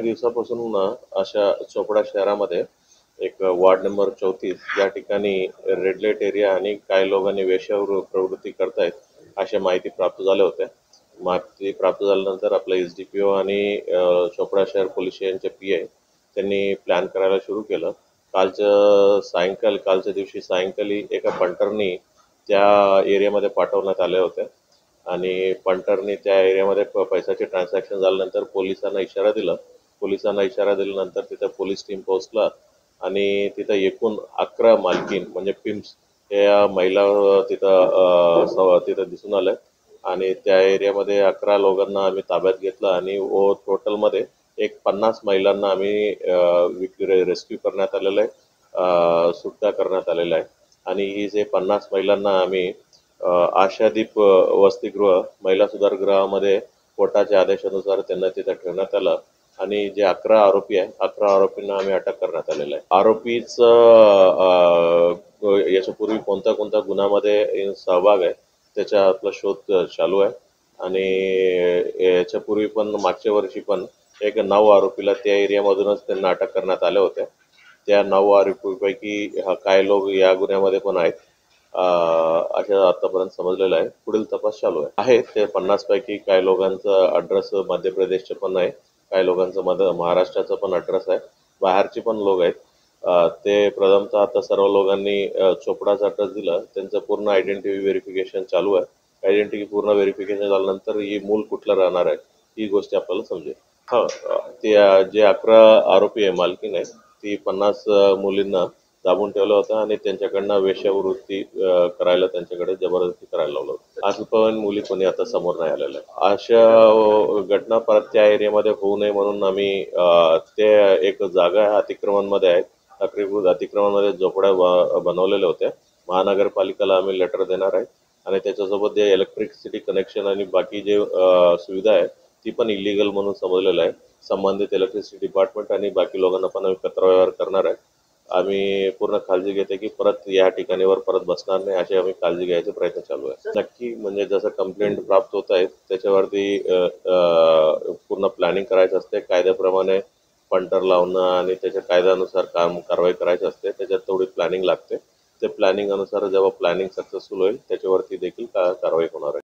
अनेक दिवसापासून ना अशा चोपडा शहरामध्ये एक वार्ड नंबर 34 या ठिकाणी रेड लाईट एरिया आणि काही लोकांनी वेश्यावर प्रवृत्ती करतायत अशा माहिती प्राप्त झाल्या होत्या. माहिती प्राप्त झाल्यानंतर आपला एस-डी-पी-ओ आणि चोपडा शहर पोलीस स्टेशनचे पी-आय त्यांनी प्लॅन करायला सुरू केलं. कालच्या दिवशी सायंकाळी एका पंटरनी त्या एरियामध्ये पाठवण्यात आले होते आणि पंटरनी त्या एरियामध्ये पैशाचे ट्रान्झॅक्शन झाल्यानंतर पोलिसांना इशारा दिल्यानंतर तिथे पोलीस टीम पोहोचला आणि तिथं एकूण 11 मालकीण म्हणजे पिम्प्स या महिला तिथं दिसून आल्या आणि त्या एरियामध्ये 11 लोकांना आम्ही ताब्यात घेतलं आणि टोटलमध्ये एक 50 महिलांना आम्ही रेस्क्यू करण्यात आलेलं आहे, सुटका करण्यात आलेला आहे आणि ही जे 50 महिलांना आम्ही आशादीप वसतिगृह महिला सुधारगृहामध्ये कोर्टाच्या आदेशानुसार त्यांना तिथे ठेवण्यात आलं आणि जे 11 आरोपी आहे 11 आरोपींना आम्ही अटक करण्यात आलेलं आहे. याच्यापूर्वी कोणत्या गुन्ह्यामध्ये सहभाग आहे त्याचा आपला शोध चालू आहे आणि याच्यापूर्वी पण मागच्या वर्षी पण एक 9 आरोपीला त्या एरियामधूनच त्यांना अटक करण्यात आल्या होत्या. त्या 9 आरोपीपैकी काही लोक या गुन्ह्यामध्ये पण आहेत अशा आतापर्यंत समजलेलं आहे. पुढील तपास चालू आहे. ते 50 पैकी काही लोकांचा ॲड्रेस मध्य प्रदेशचे पण आहे, काही लोकांचं महाराष्ट्राचा पण ॲड्रेस आहे, बाहेरचे पण लोक आहेत. ते प्रथमतः आता सर्व लोकांनी चोपडाचा ॲड्रेस दिला. त्यांचं पूर्ण आयडेंटिटी व्हेरिफिकेशन चालू आहे. आयडेंटिटी पूर्ण व्हेरिफिकेशन झाल्यानंतर ही मूल कुठलं राहणार आहे ही गोष्ट आपल्याला समजेल. ते जे 11 आरोपी आहे मालकीन आहे ती 50 मुलींना दाबून ठेवलं होतं आणि त्यांच्याकडनं वेश्यावृत्ती करायला त्यांच्याकडे जबरदस्ती करायला लावलं होतं. आज पण मुली कोणी आता समोर नाही आलेलं आहे. अशा घटना परत त्या एरियामध्ये होऊ नये म्हणून आम्ही ते एक जागा अतिक्रमणमध्ये आहे, अतिक्रमणमध्ये झोपड्या बनवलेल्या होत्या. महानगरपालिकेला आम्ही लेटर देणार आहे आणि त्याच्यासोबत जे इलेक्ट्रिसिटी कनेक्शन आणि बाकी जे सुविधा आहे ती पण इलिगल म्हणून समजलेलं आहे. संबंधित इलेक्ट्रिसिटी डिपार्टमेंट आणि बाकी लोकांना पण आम्ही पत्रव्यवहार करणार आहे. आम्ही पूर्ण काळजी घेते की परत या ठिकाणीवर परत बसणार नाही अशी आम्ही काळजी घ्यायचा प्रयत्न चालू आहे. नक्की म्हणजे जसं कंप्लेंट प्राप्त होत आहेत त्याच्यावरती पूर्ण प्लॅनिंग करायचं असते. कायद्याप्रमाणे पंटर लावणं आणि त्याच्या कायद्यानुसार कारवाई करायची असते. त्याच्यात तेवढी प्लॅनिंग लागते. ते प्लॅनिंग अनुसार जेव्हा प्लॅनिंग सक्सेसफुल होईल त्याच्यावरती देखील कारवाई होणार आहे.